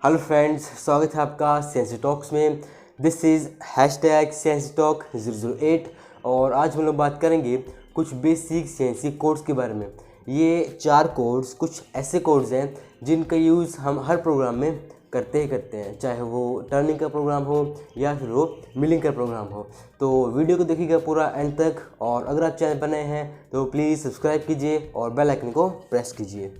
Hello friends, स्वागत है आपका सीएनसी टॉक्स में। This is hashtag CNC talk 008 और आज हम लोग बात करेंगे कुछ बेसिक सीएनसी कोड्स के बारे में। ये 4 कोड्स कुछ ऐसे कोड्स हैं जिनका यूज़ हम हर प्रोग्राम में करते हैं, चाहे वो टर्निंग का प्रोग्राम हो या फिर वो मिलिंग का प्रोग्राम हो। तो वीडियो को देखिएगा पूरा एंड तक, और अगर आप चैनल पर नए हैं तो प्लीज़ सब्सक्राइब कीजिए और बेल आइकन को प्रेस कीजिए।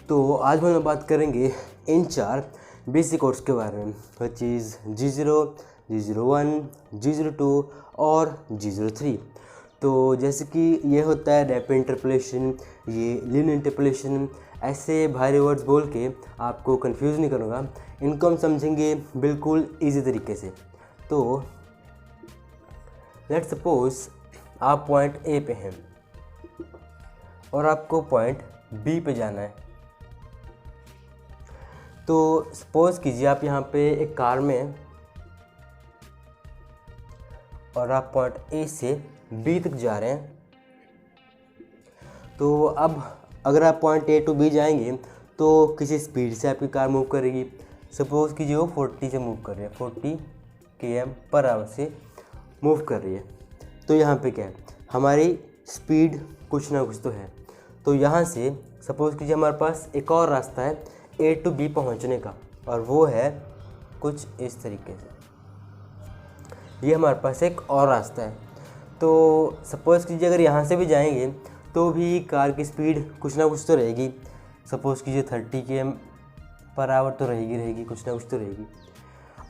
तो आज हम लोग बात करेंगे इन 4 बेसिक कोड्स के बारे में, which is G0, G01, G02 और G03। तो जैसे कि ये होता है रैपिड इंटरपोलेशन, ये लीनियर इंटरपोलेशन, ऐसे भारी वर्ड्स बोल के आपको कंफ्यूज नहीं करूँगा, इनको हम समझेंगे बिल्कुल इजी तरीके से। तो लेट्स सपोज आप पॉइंट ए पे हैं और आपको पॉइंट बी पे जाना है। तो सपोज़ कीजिए आप यहाँ पे एक कार में हैं और आप पॉइंट ए से बी तक जा रहे हैं। तो अब अगर आप पॉइंट ए टू बी जाएंगे तो किसी स्पीड से आपकी कार मूव करेगी। सपोज़ कीजिए वो 40 से मूव कर रही है, 40 km/h से मूव कर रही है। तो यहाँ पे क्या है, हमारी स्पीड कुछ ना कुछ तो है। तो यहाँ से सपोज़ कीजिए हमारे पास एक और रास्ता है ए टू बी पहुँचने का, और वो है कुछ इस तरीके से। ये हमारे पास एक और रास्ता है। तो सपोज़ कीजिए अगर यहाँ से भी जाएंगे तो भी कार की स्पीड कुछ ना कुछ तो रहेगी। सपोज़ कीजिए 30 km/h तो रहेगी, कुछ ना कुछ तो रहेगी।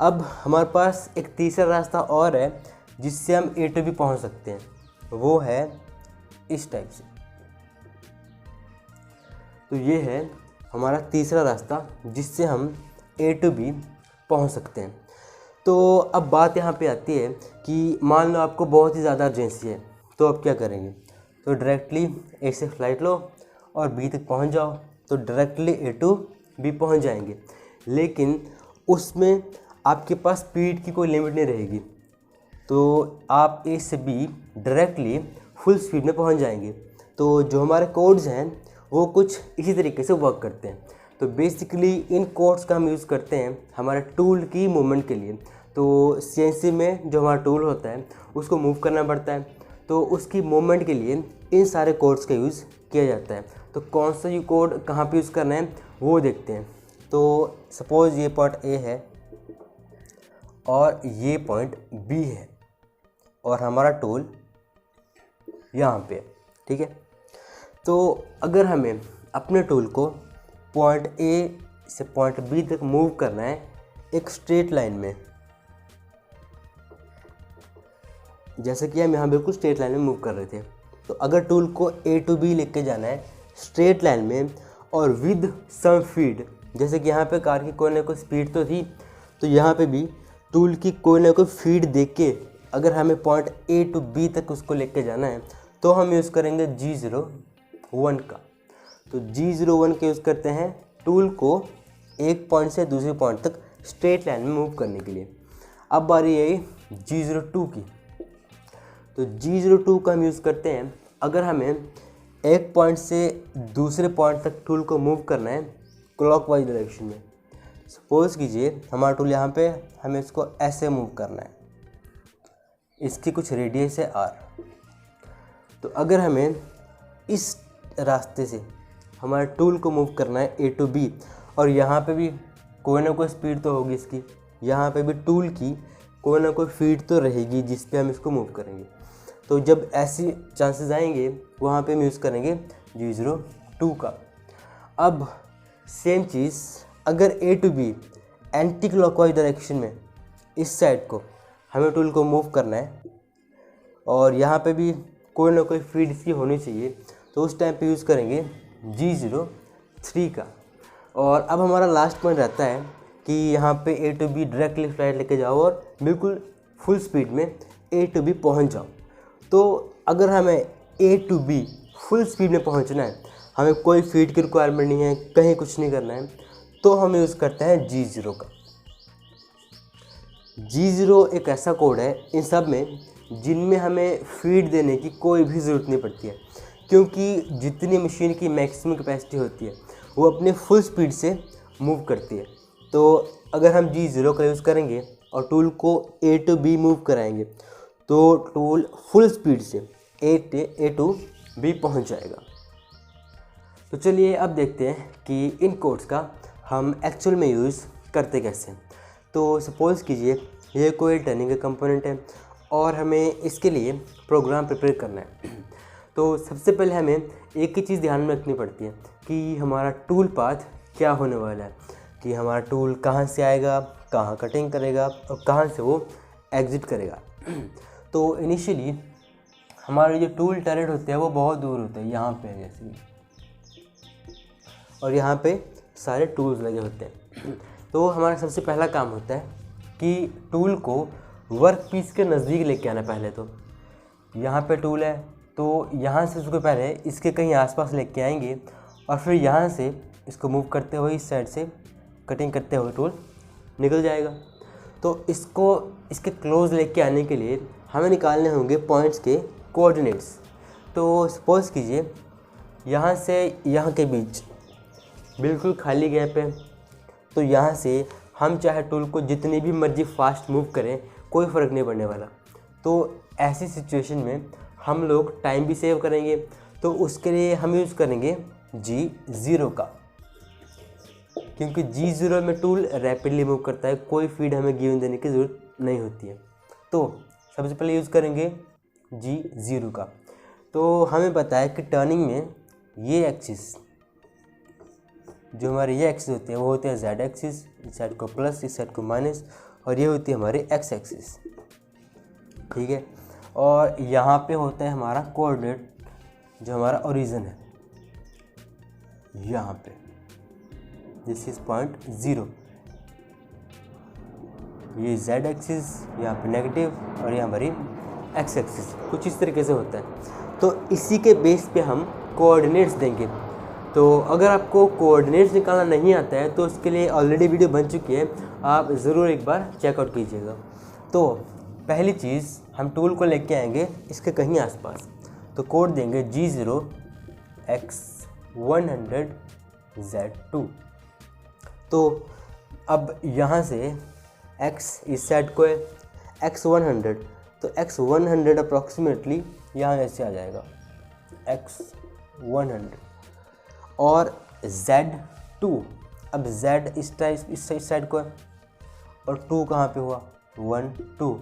अब हमारे पास एक तीसरा रास्ता और है जिससे हम ए टू बी पहुँच सकते हैं, वो है इस टाइप से। तो ये है हमारा तीसरा रास्ता जिससे हम ए टू बी पहुँच सकते हैं। तो अब बात यहाँ पे आती है कि मान लो आपको बहुत ही ज़्यादा अर्जेंसी है, तो आप क्या करेंगे? तो डायरेक्टली ए से फ्लाइट लो और बी तक पहुँच जाओ, तो डायरेक्टली ए टू बी पहुँच जाएंगे। लेकिन उसमें आपके पास स्पीड की कोई लिमिट नहीं रहेगी, तो आप ए से बी डायरेक्टली फुल स्पीड में पहुँच जाएंगे। तो जो हमारे कोड्स हैं वो कुछ इसी तरीके से वर्क करते हैं। तो बेसिकली इन कोड्स का हम यूज़ करते हैं हमारे टूल की मूवमेंट के लिए। तो सीएनसी में जो हमारा टूल होता है उसको मूव करना पड़ता है, तो उसकी मूवमेंट के लिए इन सारे कोड्स का यूज़ किया जाता है। तो कौन सा ये कोड कहाँ पे यूज़ करना है वो देखते हैं। तो सपोज़ ये पॉइंट ए है और ये पॉइंट बी है और हमारा टूल यहाँ पे है, ठीक है। तो अगर हमें अपने टूल को पॉइंट ए से पॉइंट बी तक मूव करना है एक स्ट्रेट लाइन में, जैसे कि हम यहाँ बिल्कुल स्ट्रेट लाइन में मूव कर रहे थे, तो अगर टूल को ए टू बी लेके जाना है स्ट्रेट लाइन में और विद सम स्पीड, जैसे कि यहाँ पे कार की कोई ना कोई स्पीड तो थी, तो यहाँ पे भी टूल की कोई ना कोई फीड देख के अगर हमें पॉइंट ए टू बी तक उसको लेके जाना है तो हम यूज़ करेंगे G01 का। तो G01 के यूज़ करते हैं टूल को एक पॉइंट से दूसरे पॉइंट तक स्ट्रेट लाइन में मूव करने के लिए। अब बारी आई G02 की। तो G02 का हम यूज़ करते हैं अगर हमें एक पॉइंट से दूसरे पॉइंट तक टूल को मूव करना है क्लॉकवाइज डायरेक्शन में। सपोज़ कीजिए हमारा टूल यहाँ पे, हमें इसको ऐसे मूव करना है, इसकी कुछ रेडियस है R। तो अगर हमें इस रास्ते से हमारे टूल को मूव करना है ए टू बी, और यहाँ पे भी कोई ना कोई स्पीड तो होगी इसकी, यहाँ पे भी टूल की कोई ना कोई फीड तो रहेगी जिस पे हम इसको मूव करेंगे। तो जब ऐसी चांसेस आएंगे वहाँ पे हम यूज़ करेंगे G02 का। अब सेम चीज़ अगर A to B anti clockwise direction में इस साइड को हमें टूल को मूव करना है और यहाँ पे भी कोई ना कोई फीड इसकी होनी चाहिए, तो उस टाइम पे यूज़ करेंगे G03 का। और अब हमारा लास्ट पॉइंट रहता है कि यहाँ पे ए टू बी डायरेक्टली फ्लाइट लेके जाओ और बिल्कुल फुल स्पीड में ए टू बी पहुँच जाओ। तो अगर हमें ए टू बी फुल स्पीड में पहुँचना है, हमें कोई फीड की रिक्वायरमेंट नहीं है, कहीं कुछ नहीं करना है, तो हम यूज़ करते हैं G0 का। G0 एक ऐसा कोड है इन सब में जिनमें हमें फीड देने की कोई भी ज़रूरत नहीं पड़ती है, क्योंकि जितनी मशीन की मैक्सिमम कैपेसिटी होती है वो अपने फुल स्पीड से मूव करती है। तो अगर हम G0 का यूज़ करेंगे और टूल को A to B मूव कराएंगे तो टूल फुल स्पीड से A to B पहुंच जाएगा। तो चलिए अब देखते हैं कि इन कोड्स का हम एक्चुअल में यूज़ करते कैसे। तो सपोज़ कीजिए ये कोई टर्निंग का कंपोनेंट है और हमें इसके लिए प्रोग्राम प्रिपेयर करना है। तो सबसे पहले हमें एक ही चीज़ ध्यान में रखनी पड़ती है कि हमारा टूल पाथ क्या होने वाला है, कि हमारा टूल कहाँ से आएगा, कहाँ कटिंग करेगा और कहाँ से वो एग्ज़िट करेगा। तो इनिशियली हमारे जो टूल टरेट होते हैं वो बहुत दूर होते हैं, यहाँ पे जैसे, और यहाँ पे सारे टूल्स लगे होते हैं। तो हमारा सबसे पहला काम होता है कि टूल को वर्क पीस के नज़दीक लेके आना। पहले तो यहाँ पे टूल है तो यहाँ से उसको पहले इसके कहीं आसपास लेके आएंगे और फिर यहाँ से इसको मूव करते हुए इस साइड से कटिंग करते हुए टूल निकल जाएगा। तो इसको इसके क्लोज लेके आने के लिए हमें निकालने होंगे पॉइंट्स के कोऑर्डिनेट्स। तो सपोज़ कीजिए यहाँ से यहाँ के बीच बिल्कुल खाली गैप है, तो यहाँ से हम चाहे टूल को जितनी भी मर्जी फास्ट मूव करें कोई फ़र्क नहीं पड़ने वाला। तो ऐसी सिचुएशन में हम लोग टाइम भी सेव करेंगे, तो उसके लिए हम यूज़ करेंगे G0 का, क्योंकि G0 में टूल रैपिडली मूव करता है, कोई फीड हमें गिवन देने की ज़रूरत नहीं होती है। तो सबसे पहले यूज़ करेंगे G0 का। तो हमें पता है कि टर्निंग में ये एक्सिस, जो हमारे ये एक्सिस होते हैं वो होते हैं Z एक्सिस, इस साइड को प्लस इस साइड को माइनस, और ये होती है हमारी X एक्सिस, ठीक है। और यहाँ पे होता है हमारा कोऑर्डिनेट जो हमारा ओरिजिन है, यहाँ पे दिस इज पॉइंट 0, ये Z एक्सिस, यहाँ पे नेगेटिव, और ये हमारी X एक्सिस कुछ इस तरीके से होता है। तो इसी के बेस पे हम कोऑर्डिनेट्स देंगे। तो अगर आपको कोऑर्डिनेट्स निकालना नहीं आता है तो उसके लिए ऑलरेडी वीडियो बन चुकी है, आप ज़रूर एक बार चेकआउट कीजिएगा। तो पहली चीज़ हम टूल को लेके आएंगे इसके कहीं आसपास, तो कोड देंगे G0 X100 Z2। तो अब यहाँ से X इस साइड को है, X100, तो X100 अप्रॉक्सीमेटली यहाँ ऐसे आ जाएगा X100, और Z2, अब Z इस साइड को है और 2 कहाँ पे हुआ 1 2,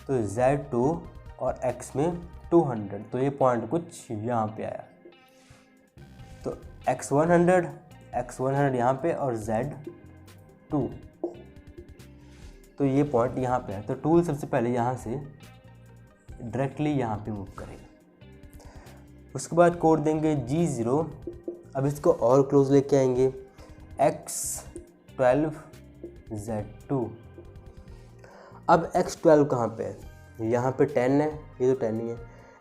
तो Z2 और X में 200, तो ये पॉइंट कुछ यहाँ पे आया। तो X100 यहाँ पे और Z2, तो ये पॉइंट यहाँ पे है। तो टूल सबसे पहले यहाँ से डायरेक्टली यहाँ पे मूव करेगा। उसके बाद कोड देंगे G0, अब इसको और क्लोज लेके आएंगे X12 Z2। अब X12 कहाँ पे है, यहाँ पे 10 है, ये तो 10 ही है,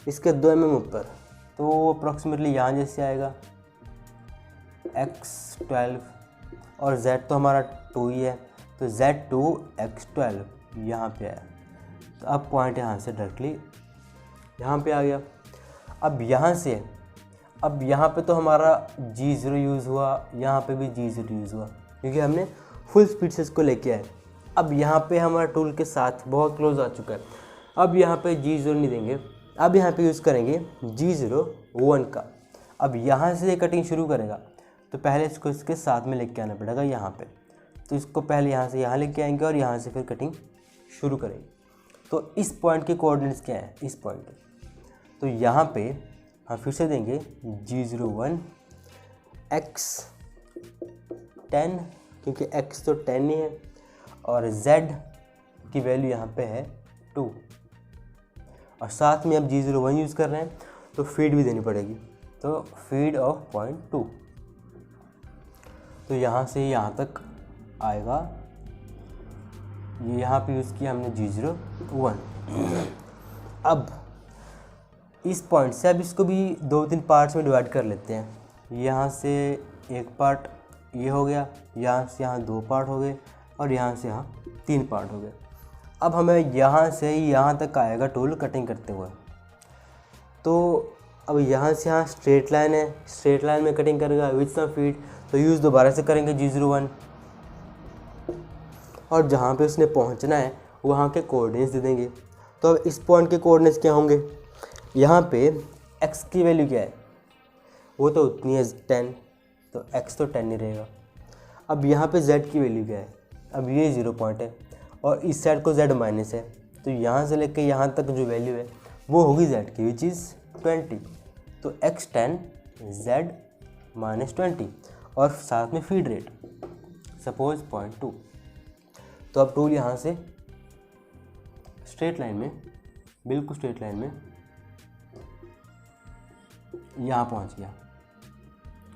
इसके 2 mm ऊपर, तो अप्रॉक्सीमेटली यहाँ जैसे आएगा X12, और Z तो हमारा 2 ही है, तो Z2 X12 यहाँ पे आया। तो अब पॉइंट यहाँ से डायरेक्टली यहाँ पे आ गया। अब यहाँ से, अब यहाँ पे तो हमारा G0 यूज़ हुआ, यहाँ पे भी G0 यूज़ हुआ, क्योंकि हमने फुल स्पीड से इसको लेके आए। अब यहाँ पे हमारा टूल के साथ बहुत क्लोज आ चुका है, अब यहाँ पे G0 नहीं देंगे, अब यहाँ पे यूज़ करेंगे G0 1 का। अब यहाँ से ये कटिंग शुरू करेगा, तो पहले इसको इसके साथ में लेके आना पड़ेगा यहाँ पे, तो इसको पहले यहाँ से यहाँ लेके आएंगे और यहाँ से फिर कटिंग शुरू करेंगे। तो इस पॉइंट के कोऑर्डिनेट्स क्या है, इस पॉइंट के, तो यहाँ पे हम फिर से देंगे G0 1 X10, क्योंकि X तो 10 ही है, और Z की वैल्यू यहाँ पे है 2, और साथ में अब G0 1 यूज़ कर रहे हैं तो फीड भी देनी पड़ेगी, तो फीड ऑफ पॉइंट 2, तो यहाँ से यहाँ तक आएगा। ये यहाँ पे यूज़ किया हमने G0 1। अब इस पॉइंट से अब इसको भी 2-3 पार्ट्स में डिवाइड कर लेते हैं। यहाँ से एक पार्ट ये हो गया, यहाँ से यहाँ 2 पार्ट हो गए, और यहाँ से यहाँ 3 पार्ट हो गए। अब हमें यहाँ से यहाँ तक आएगा टूल कटिंग करते हुए। तो अब यहाँ से यहाँ स्ट्रेट लाइन है, स्ट्रेट लाइन में कटिंग करेगा विथ सम फीड, तो यूज़ दोबारा से करेंगे G01 और जहाँ पे उसने पहुँचना है वहाँ के कोऑर्डिनेट्स दे देंगे। तो अब इस पॉइंट के कोऑर्डिनेट्स क्या होंगे, यहाँ पे x की वैल्यू क्या है, वो तो उतनी है 10, तो x तो 10 ही रहेगा। अब यहाँ पे z की वैल्यू क्या है, अब ये 0 पॉइंट है और इस साइड को z माइनस है, तो यहाँ से लेकर यहाँ तक जो वैल्यू है वो होगी z की विच इज़ 20। तो x 10 z माइनस 20 और साथ में फीड रेट सपोज 0.2। तो अब टूल यहाँ से स्ट्रेट लाइन में, बिल्कुल स्ट्रेट लाइन में यहाँ पहुँच गया।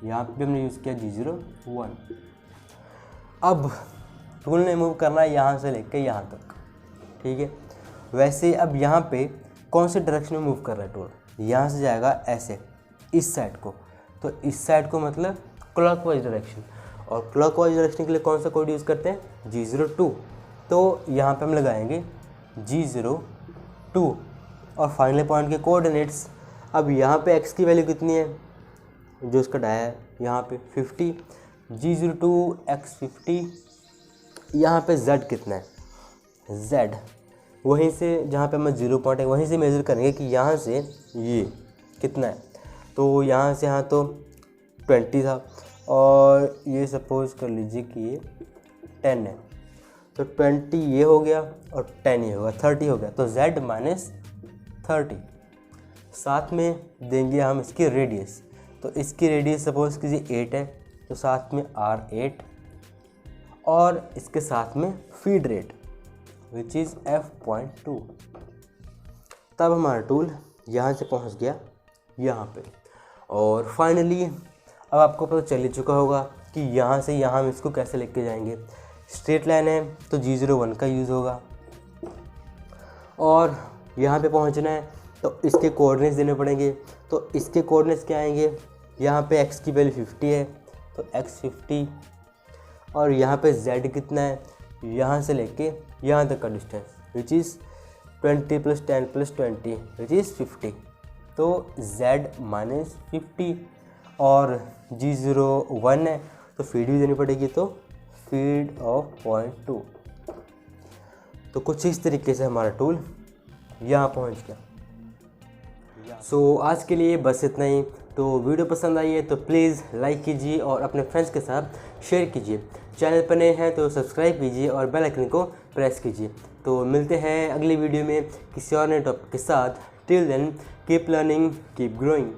यहाँ पे हमने यूज़ किया G01। अब टूल ने मूव करना है यहाँ से लेकर यहाँ तक, ठीक है। वैसे अब यहाँ पे कौन से डायरेक्शन में मूव कर रहा है टूल, यहाँ से जाएगा ऐसे इस साइड को, तो इस साइड को मतलब क्लॉकवाइज डायरेक्शन, और क्लॉकवाइज डायरेक्शन के लिए कौन सा कोड यूज़ करते हैं G02। तो यहाँ पे हम लगाएंगे G02 और फाइनल पॉइंट के कोऑर्डिनेट्स। अब यहाँ पे x की वैल्यू कितनी है, जो इसका डाया है यहाँ पे 50, G02 x 50। यहाँ पे z कितना है, z वहीं से जहाँ पे हमें 0 पॉइंट है वहीं से मेज़र करेंगे कि यहाँ से ये कितना है। तो यहाँ से यहाँ तो 20 था और ये सपोज कर लीजिए कि ये 10 है, तो 20 ये हो गया और 10 ये होगा, 30 हो गया। तो z माइनस 30, साथ में देंगे हम इसकी रेडियस, तो इसकी रेडियस सपोज कीजिए 8 है, तो साथ में R8 और इसके साथ में feed rate which is f.2। तब हमारा टूल यहाँ से पहुँच गया यहाँ पे। और फाइनली अब आपको पता चल ही चुका होगा कि यहाँ से यहाँ हम इसको कैसे लेके जाएंगे। स्ट्रेट लाइन है तो G01 का यूज़ होगा और यहाँ पे पहुँचना है तो इसके कोऑर्डिनेट्स देने पड़ेंगे। तो इसके कोऑर्डिनेट्स क्या आएंगे, यहाँ पे x की वैल्यू 50 है तो x 50 और यहाँ पे z कितना है, यहाँ से लेके यहाँ तक का distance which is 20 + 10 + 20 which is 50। तो z माइनस 50 और G01 है तो फीड भी देनी पड़ेगी, तो फीड ऑफ 0.2। तो कुछ इस तरीके से हमारा टूल यहाँ पहुँच गया। सो आज के लिए बस इतना ही। तो वीडियो पसंद आई है तो प्लीज़ लाइक कीजिए और अपने फ्रेंड्स के साथ शेयर कीजिए। चैनल पर नए हैं तो सब्सक्राइब कीजिए और बेल आइकन को प्रेस कीजिए। तो मिलते हैं अगली वीडियो में किसी और नए टॉपिक के साथ। Till then keep learning, keep growing.